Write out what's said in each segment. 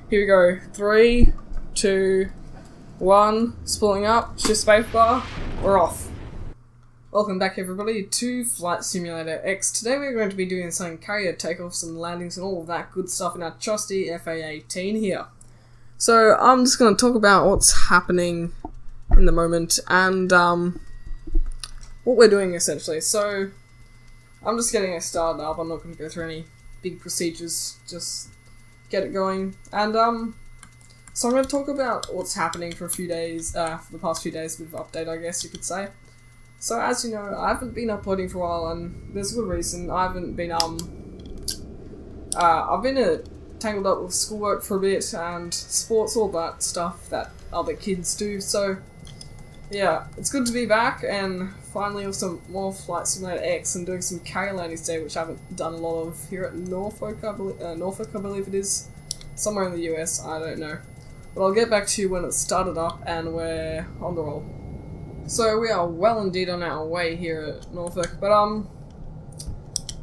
Here we go. 3, 2, 1. Spooling up. Shift spacebar. We're off. Welcome back, everybody, to Flight Simulator X. Today we're going to be doing some carrier takeoffs and landings and all of that good stuff in our trusty FA-18 here. So I'm just going to talk about what's happening in the moment and what we're doing essentially. So I'm just getting it started up. I'm not going to go through any big procedures. Just get it going. And so I'm going to talk about what's happening for a few days, for the past few days, a bit of update, I guess you could say. So as you know, I haven't been uploading for a while, and there's a good reason. I haven't been I've been tangled up with schoolwork for a bit and sports, all that stuff that other kids do. So yeah, it's good to be back and finally with some more Flight Simulator X and doing some carrier landings today, which I haven't done a lot of here at Norfolk. I believe it is, somewhere in the US. I don't know, but I'll get back to you when it's started up and we're on the roll. So we are well indeed on our way here at Norfolk, but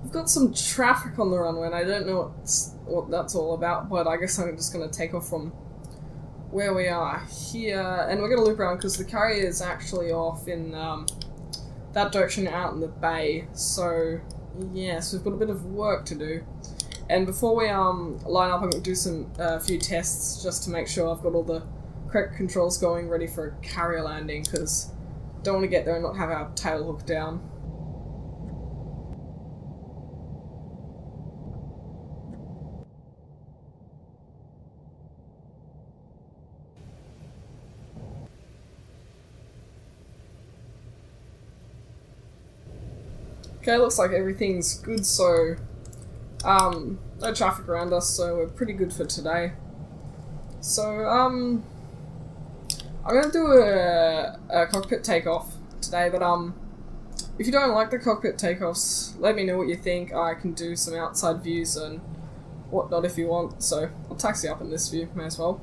we've got some traffic on the runway and I don't know what that's all about, but I guess I'm just going to take off from where we are here, and we're going to loop around because the carrier is actually off in that direction out in the bay. So yes, we've got a bit of work to do, and before we line up, I'm going to do some few tests just to make sure I've got all the correct controls going, ready for a carrier landing, because don't want to get there and not have our tail hooked down. Okay, looks like everything's good, so no traffic around us, so we're pretty good for today. So I'm gonna do a cockpit takeoff today, but if you don't like the cockpit takeoffs, let me know what you think. I can do some outside views and whatnot if you want, so I'll taxi up in this view, may as well.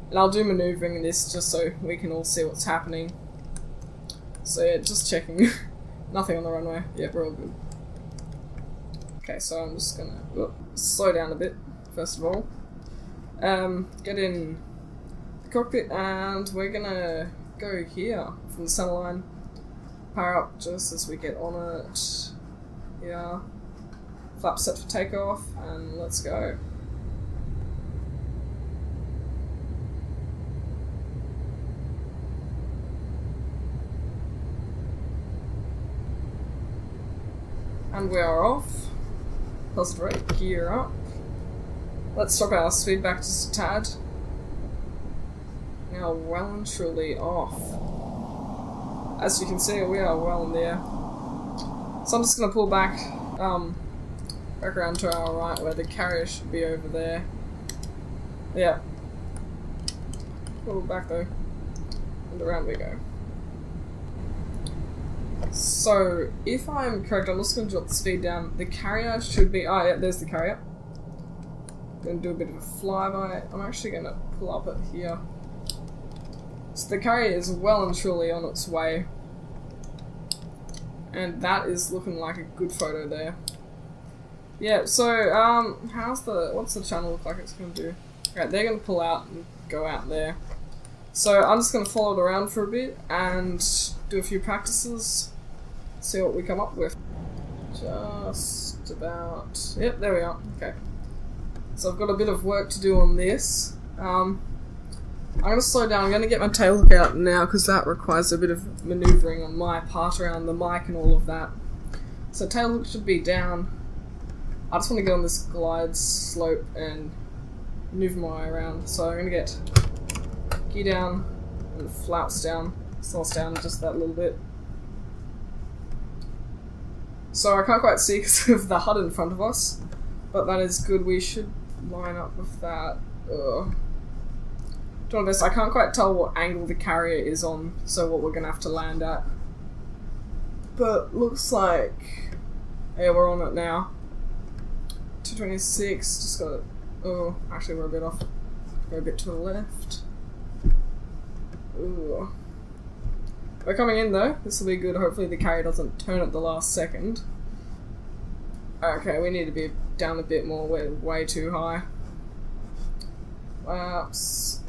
And I'll do manoeuvring in this just so we can all see what's happening. So yeah, just checking. Nothing on the runway. Yeah, we're all good. Okay, so I'm just gonna slow down a bit, first of all. Get in cockpit, and we're gonna go here from the center line, power up just as we get on it. Yeah, flap set for takeoff, and let's go. And we are off. Positive rate, gear up. Let's drop our speed back just a tad. Now well and truly off. As you can see, we are well in the air. So I'm just going to pull back around to our right where the carrier should be over there. Yeah. Pull back though. And around we go. So if I'm correct, I'm just going to drop the speed down. The carrier should be... oh yeah, there's the carrier. Going to do a bit of a flyby. I'm actually going to pull up it here. So the carrier is well and truly on its way, and that is looking like a good photo there. Yeah, so what's the channel look like it's going to do? Okay, they're going to pull out and go out there. So I'm just going to follow it around for a bit and do a few practices, see what we come up with. Just about, yep, there we are. Okay, so I've got a bit of work to do on this. I'm going to slow down. I'm going to get my tail hook out now because that requires a bit of manoeuvring on my part around the mic and all of that. So tail hook should be down. I just want to get on this glide slope and manoeuvre my way around. So I'm going to get gear down and flaps down, slows down just that little bit. So I can't quite see because of the HUD in front of us, but that is good. We should line up with that. Doing this, I can't quite tell what angle the carrier is on, so what we're going to have to land at. But looks like, yeah, we're on it now. 226, just got it. Oh, actually we're a bit off. Go a bit to the left. Ooh. We're coming in though, this will be good. Hopefully the carrier doesn't turn at the last second. Okay, we need to be down a bit more, we're way too high. Ups.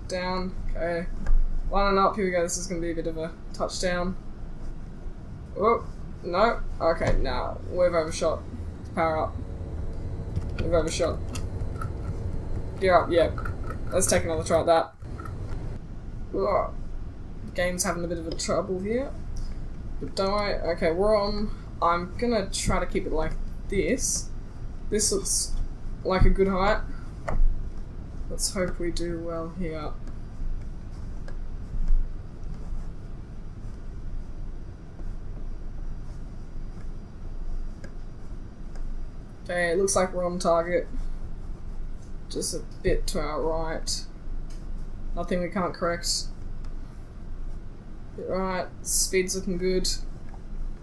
Down. Okay. Lining up. Here we go. This is going to be a bit of a touchdown. Oh, no. Okay, now we've overshot. Power up. We've overshot. Gear up, yeah. Let's take another try at that. Ugh. Game's having a bit of a trouble here. But don't worry. Okay, we're on. I'm gonna try to keep it like this. This looks like a good height. Let's hope we do well here. Okay, it looks like we're on target. Just a bit to our right. Nothing we can't correct. Bit right. Speed's looking good.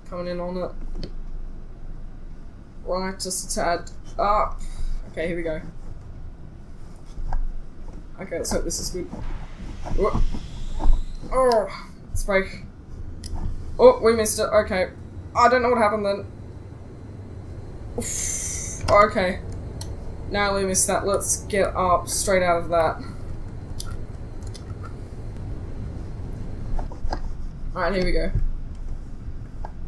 Coming in on it. Right, just a tad up. Okay, here we go. Okay, let's hope this is good. Whoa. Oh, let's brake. Oh, we missed it. Okay. I don't know what happened then. Oof. Okay. Now we missed that. Let's get up straight out of that. Alright, here we go.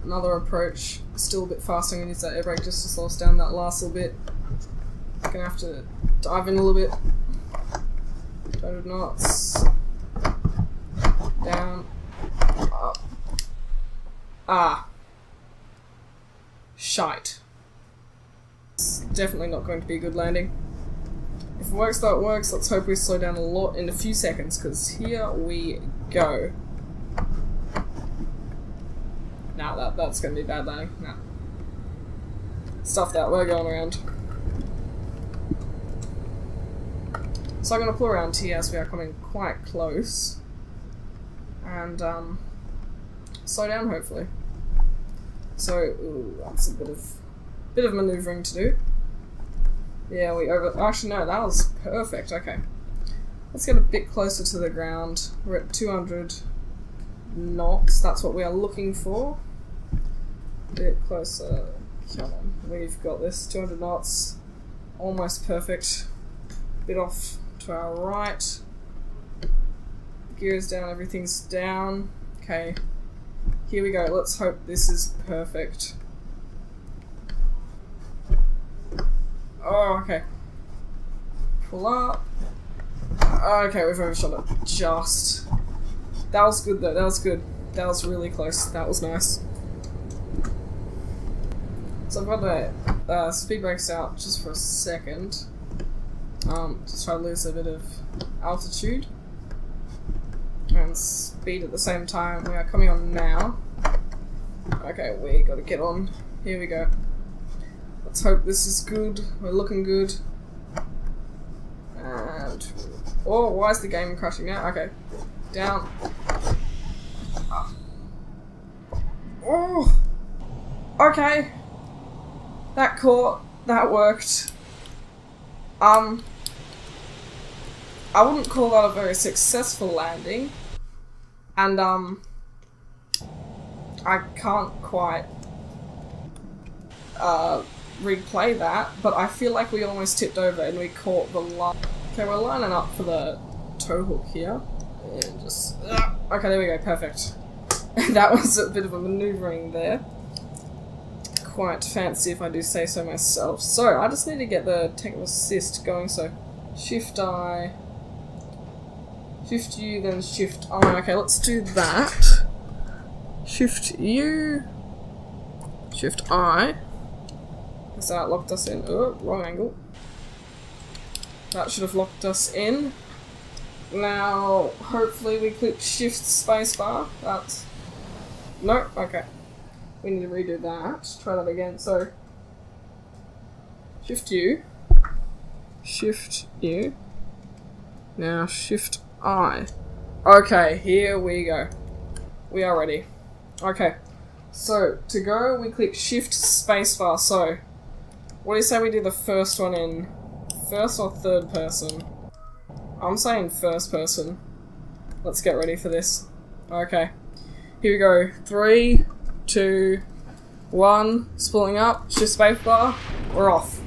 Another approach. Still a bit faster. I'm going to use that air brake just to slow us down that last little bit. Gonna have to dive in a little bit. 200 knots. Down. Up. Ah. Shite. It's definitely not going to be a good landing. If it works, though it works. Let's hope we slow down a lot in a few seconds, because here we go. Nah, that's going to be bad landing. Nah. Stuff that, we're going around. So I'm going to pull around here as we are coming quite close. And, slow down, hopefully. So, ooh, that's a bit of maneuvering to do. Yeah, actually no, that was perfect, okay. Let's get a bit closer to the ground. We're at 200 knots, that's what we are looking for. A bit closer, come on, we've got this, 200 knots, almost perfect. Bit off to our right. Gears down, everything's down. Okay, here we go, let's hope this is perfect. Oh, okay. Pull up. Okay, we've overshot it. Just. That was good though, that was good. That was really close, that was nice. So I've got the speed brakes out just for a second. Just try to lose a bit of altitude. And speed at the same time. We are coming on now. Okay, we gotta get on. Here we go. Let's hope this is good. We're looking good. And... oh, why is the game crashing now? Okay. Down. Oh! Okay. That caught. That worked. I wouldn't call that a very successful landing. And, I can't quite, replay that, but I feel like we almost tipped over and we caught the line. Okay, we're lining up for the tow hook here. And just... okay, there we go, perfect. That was a bit of a maneuvering there. Quite fancy if I do say so myself. So, I just need to get the technical assist going, so Shift I, Shift U, then Shift I. Okay, let's do that. Shift U, Shift I. Has that locked us in? Oh, wrong angle. That should have locked us in. Now, hopefully we click Shift Spacebar. That's... nope, okay. We need to redo that. Try that again. So, Shift U, Shift U, now Shift I. Okay, here we go. We are ready. Okay, so to go we click Shift Spacebar. So, what do you say we do the first one in first or third person? I'm saying first person. Let's get ready for this. Okay, here we go. 3, 2, 1, spooling up, shift spacebar, we're off.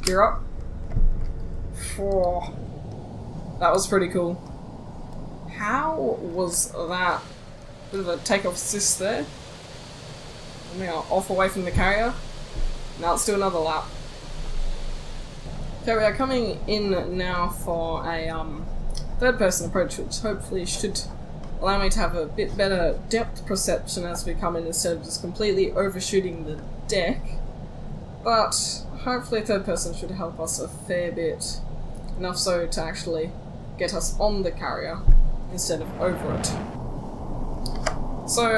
Gear up. Oh, that was pretty cool. How was that? Bit of a takeoff assist there. Now off away from the carrier. Now let's do another lap. Okay, we are coming in now for a third person approach, which hopefully should allow me to have a bit better depth perception as we come in instead of just completely overshooting the deck. But hopefully third person should help us a fair bit. Enough so to actually get us on the carrier instead of over it. So,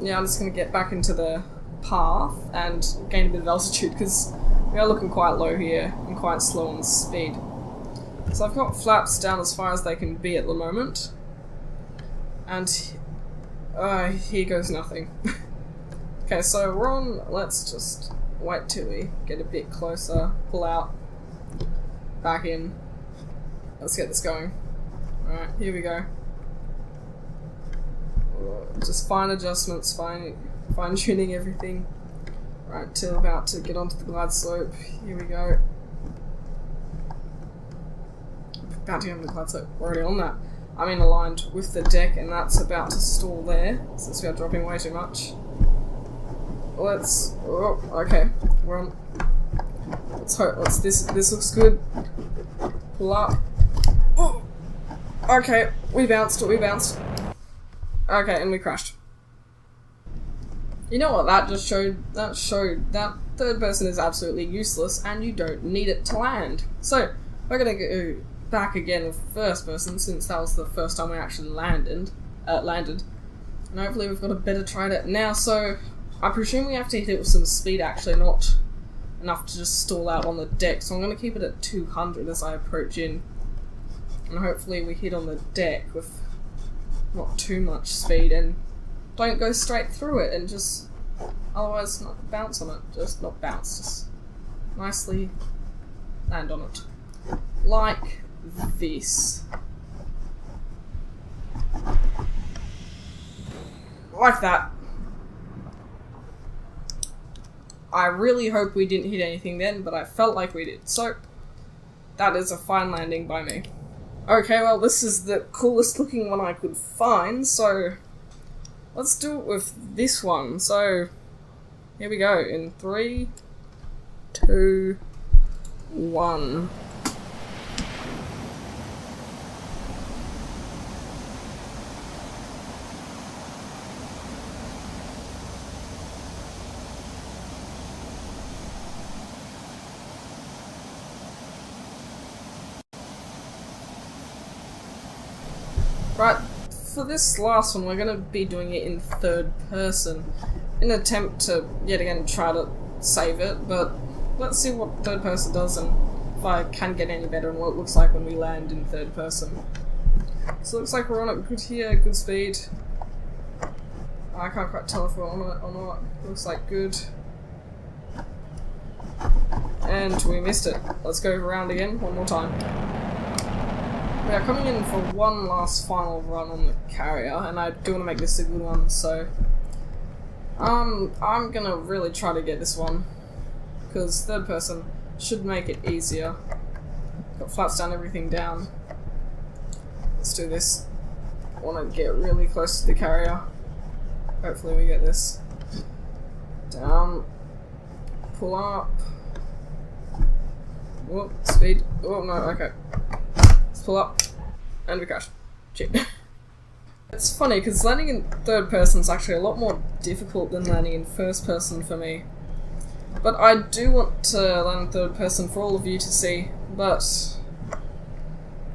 yeah, I'm just going to get back into the path and gain a bit of altitude because we are looking quite low here and quite slow on speed. So I've got flaps down as far as they can be at the moment. And here goes nothing. Okay, so we're on, let's just wait till we get a bit closer, pull out, back in. Let's get this going. Alright, here we go. Just fine adjustments, fine tuning everything. Right, till about to get onto the glide slope. Here we go. About to get on the glide slope. We're already on that. I'm in aligned with the deck and that's about to stall there, since we are dropping way too much. Let's... oh, okay. We're on... let's hope... this looks good. Pull up. Oh, okay, we bounced. Okay, and we crashed. You know what that just showed? That showed that third person is absolutely useless and you don't need it to land. So, we're gonna go back again with first person since that was the first time we actually landed. And hopefully we've got a better try at it now, so I presume we have to hit it with some speed actually, not enough to just stall out on the deck. So I'm gonna keep it at 200 as I approach in. And hopefully we hit on the deck with not too much speed and don't go straight through it and just otherwise not bounce on it. Just not bounce, just nicely land on it. Like this. Like that. I really hope we didn't hit anything then, but I felt like we did. So, that is a fine landing by me. Okay, well this is the coolest looking one I could find, so let's do it with this one. So, here we go, in 3, 2, 1. Right, for this last one we're going to be doing it in third person in an attempt to yet again try to save it, but let's see what third person does and if I can get any better and what it looks like when we land in third person. So it looks like we're on it good here, good speed. I can't quite tell if we're on it or not. Looks like good. And we missed it. Let's go around again one more time. We are coming in for one last final run on the carrier, and I do want to make this a good one, so I'm gonna really try to get this one, because third person should make it easier. Got flaps down, everything down. Let's do this. I want to get really close to the carrier. Hopefully we get this. Down. Pull up. Whoop, speed. Oh no, okay. Pull up, and we crash. Shit. It's funny, because landing in third person is actually a lot more difficult than landing in first person for me. But I do want to land in third person for all of you to see, but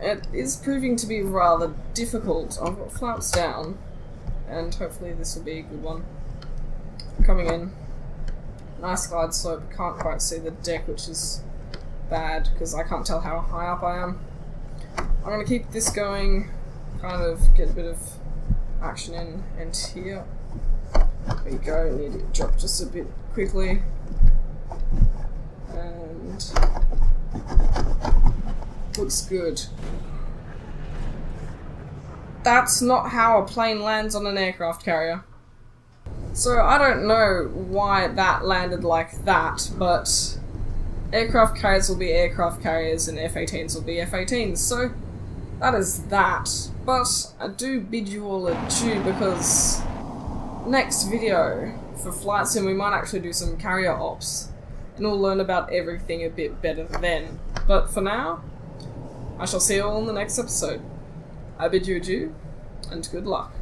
it is proving to be rather difficult. I've got flaps down, and hopefully this will be a good one. Coming in. Nice glide slope, can't quite see the deck, which is bad, because I can't tell how high up I am. I'm going to keep this going, kind of get a bit of action in, and here. There you go, need to drop just a bit quickly. And looks good. That's not how a plane lands on an aircraft carrier. So I don't know why that landed like that, but aircraft carriers will be aircraft carriers and F-18s will be F-18s, so that is that. But I do bid you all adieu because next video for Flight Sim we might actually do some carrier ops and we'll learn about everything a bit better then. But for now, I shall see you all in the next episode. I bid you adieu and good luck.